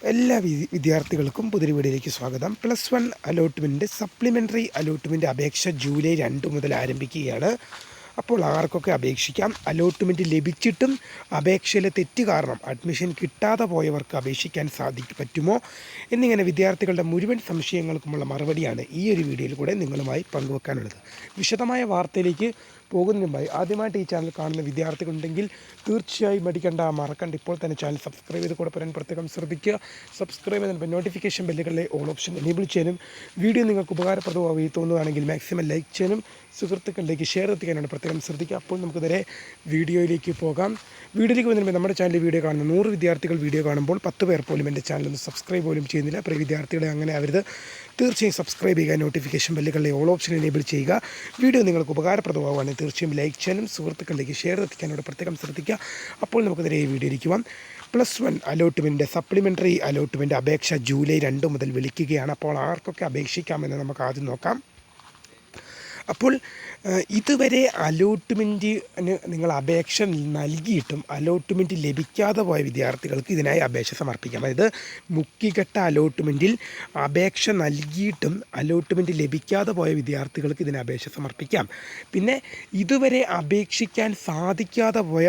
എല്ലാ വിദ്യാർത്ഥികൾക്കും പുതിയ വീഡിയോയിലേക്ക് സ്വാഗതം. +1 അലോട്ട്മെൻറ്റ് സപ്ലിമെൻ്ററി അലോട്ട്മെൻറ്റ് അപേക്ഷ ജൂലൈ 2 മുതൽ ആരംഭിക്കുകയാണ്. അപ്പോൾ ആർക്കൊക്കെ അപേക്ഷിക്കാം. അലോട്ട്മെൻറ്റ് ലഭിച്ചിട്ടും അപേക്ഷയിലെ തെറ്റ് കാരണം അഡ്മിഷൻ കിട്ടാതെ പോയവർക്ക് അപേക്ഷിക്കാൻ പറ്റുമോ എന്നിങ്ങനെ വിദ്യാർത്ഥികളുടെ മുഴുവൻ സംശയങ്ങൾക്കുമുള്ള മറുപടിയാണ് ഈ ഒരു വീഡിയോയിൽ കൂടെ നിങ്ങളുമായി പങ്കുവെക്കാനുള്ളത്. വിശദമായ വാർത്തയിലേക്ക് പോകുന്നതിനുമായി ആദ്യമായിട്ട് ഈ ചാനൽ കാണുന്ന വിദ്യാർത്ഥികളുണ്ടെങ്കിൽ തീർച്ചയായും മറക്കണ്ട ഇപ്പോൾ തന്നെ ചാനൽ സബ്സ്ക്രൈബ് ചെയ്ത് കൂടെ പറയാൻ പ്രത്യേകം ശ്രദ്ധിക്കുക. സബ്സ്ക്രൈബ് ചെയ്യുമ്പോൾ നോട്ടിഫിക്കേഷൻ ബെല്ലുകളിലെ ഓൾ ഓപ്ഷൻ എനേബിൾ ചെയ്യാനും വീഡിയോ നിങ്ങൾക്ക് ഉപകാരപ്രദമായി തോന്നുകയാണെങ്കിൽ മാക്സിമം ലൈക്ക് ചെയ്യാനും സുഹൃത്തുക്കളിലേക്ക് ഷെയർ എത്തിക്കാനാണ് പ്രത്യേകം ശ്രദ്ധിക്കുക. അപ്പോൾ നമുക്ക് നേരെ വീഡിയോയിലേക്ക് പോകാം. വീഡിയോയിലേക്ക് വന്നപ്പോൾ നമ്മുടെ ചാനലിൽ വീഡിയോ കാണുന്ന 100 വിദ്യാർത്ഥികൾ വീഡിയോ കാണുമ്പോൾ 10 പേർ പോലും എൻ്റെ ചാനലൊന്ന് സബ്സ്ക്രൈബ് പോലും ചെയ്യുന്നില്ല. പ്രിയ വിദ്യാർത്ഥികളെ അങ്ങനെ അവരുത് തീർച്ചയായും സബ്സ്ക്രൈബ് ചെയ്യുക, നോട്ടിഫിക്കേഷൻ ബെല്ലുകളിലെ ഓൾ ഓപ്ഷൻ എനേബിൾ ചെയ്യുക. വീഡിയോ നിങ്ങൾക്ക് ഉപകാരപ്രദമാവുകയാണെങ്കിൽ തീർച്ചയായും ലൈക്ക് ചെയ്യാനും സുഹൃത്തുക്കളിലേക്ക് ഷെയർ എത്തിക്കാനോട് പ്രത്യേകം ശ്രദ്ധിക്കുക. അപ്പോൾ നമുക്ക് നേരെ ഈ വീഡിയോയിലേക്ക് പോകാം. +1 അലോട്ട്മെൻറ്റ് സപ്ലിമെൻ്ററി അലോട്ട്മെൻറ്റ് അപേക്ഷ ജൂലൈ 2 മുതൽ വിളിക്കുകയാണ്. അപ്പോൾ ആർക്കൊക്കെ അപേക്ഷിക്കാമെന്ന് നമുക്ക് ആദ്യം നോക്കാം. അപ്പോൾ ഇതുവരെ അലോട്ട്മെൻറ്റിന് നിങ്ങൾ അപേക്ഷ നൽകിയിട്ടും അലോട്ട്മെൻറ്റ് ലഭിക്കാതെ പോയ വിദ്യാർത്ഥികൾക്ക് ഇതിനായി അപേക്ഷ സമർപ്പിക്കാം. അതായത് മുക്കിഘട്ട അലോട്ട്മെൻറ്റിൽ അപേക്ഷ നൽകിയിട്ടും അലോട്ട്മെൻറ്റ് ലഭിക്കാതെ പോയ വിദ്യാർത്ഥികൾക്ക് ഇതിന് അപേക്ഷ സമർപ്പിക്കാം. പിന്നെ ഇതുവരെ അപേക്ഷിക്കാൻ സാധിക്കാതെ പോയ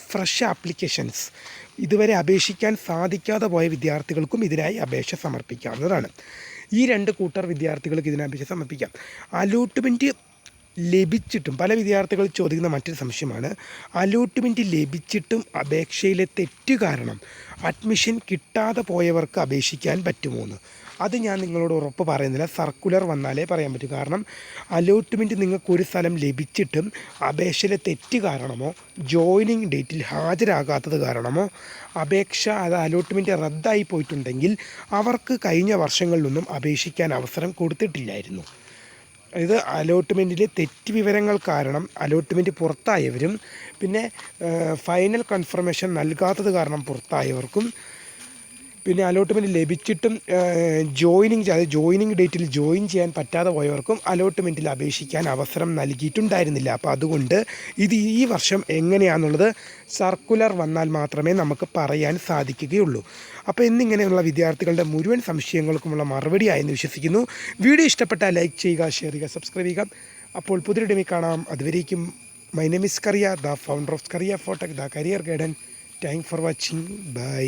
ഫ്രഷ് ആപ്ലിക്കേഷൻസ് ഇതുവരെ അപേക്ഷിക്കാൻ സാധിക്കാതെ പോയ വിദ്യാർത്ഥികൾക്കും ഇതിനായി അപേക്ഷ സമർപ്പിക്കാവുന്നതാണ്. ഈ 2 കൂട്ടർ വിദ്യാർത്ഥികൾക്ക് ഇതിന് അപേക്ഷ സമർപ്പിക്കാം. അലോട്ട്മെൻറ്റ് ലഭിച്ചിട്ടും പല വിദ്യാർത്ഥികൾ ചോദിക്കുന്ന മറ്റൊരു സംശയമാണ്, അലോട്ട്മെൻറ്റ് ലഭിച്ചിട്ടും അപേക്ഷയിലെ തെറ്റ് കാരണം അഡ്മിഷൻ കിട്ടാതെ പോയവർക്ക് അപേക്ഷിക്കാൻ പറ്റുമോ എന്ന്. അത് ഞാൻ നിങ്ങളോട് ഉറപ്പ് പറയുന്നില്ല, സർക്കുലർ വന്നാലേ പറയാൻ പറ്റൂ. കാരണം അലോട്ട്മെൻറ്റ് നിങ്ങൾക്കൊരു സ്ഥലം ലഭിച്ചിട്ടും അപേക്ഷയിലെ തെറ്റ് കാരണമോ ജോയിനിങ് ഡേറ്റിൽ ഹാജരാകാത്തത് കാരണമോ അത് അലോട്ട്മെൻറ്റ് റദ്ദായി പോയിട്ടുണ്ടെങ്കിൽ അവർക്ക് കഴിഞ്ഞ വർഷങ്ങളിലൊന്നും അപേക്ഷിക്കാൻ അവസരം കൊടുത്തിട്ടില്ലായിരുന്നു. ഇത് അലോട്ട്മെൻറ്റിലെ തെറ്റ് വിവരങ്ങൾ കാരണം അലോട്ട്മെൻറ്റ് പുറത്തായവരും പിന്നെ ഫൈനൽ കൺഫർമേഷൻ നൽകാത്തത് കാരണം പുറത്തായവർക്കും പിന്നെ അലോട്ട്മെൻറ്റ് ലഭിച്ചിട്ടും ജോയിനിങ് ഡേറ്റിൽ ജോയിൻ ചെയ്യാൻ പറ്റാതെ പോയവർക്കും അലോട്ട്മെൻറ്റിൽ അപേക്ഷിക്കാൻ അവസരം നൽകിയിട്ടുണ്ടായിരുന്നില്ല. അപ്പോൾ അതുകൊണ്ട് ഇത് ഈ വർഷം എങ്ങനെയാണെന്നുള്ളത് സർക്കുലർ വന്നാൽ മാത്രമേ നമുക്ക് പറയാൻ സാധിക്കുകയുള്ളൂ. അപ്പോൾ എന്നിങ്ങനെയുള്ള വിദ്യാർത്ഥികളുടെ മുഴുവൻ സംശയങ്ങൾക്കുമുള്ള മറുപടിയായെന്ന് വിശ്വസിക്കുന്നു. വീഡിയോ ഇഷ്ടപ്പെട്ടാൽ ലൈക്ക് ചെയ്യുക, ഷെയർ ചെയ്യുക, സബ്സ്ക്രൈബ് ചെയ്യുക. അപ്പോൾ പുതിയൊരു വീഡിയോയിൽ കാണാം. അതുവരേക്കും my name is Kariya, the founder of Kariya ഫോട്ടക്, the career guidance. Thank for watching. By.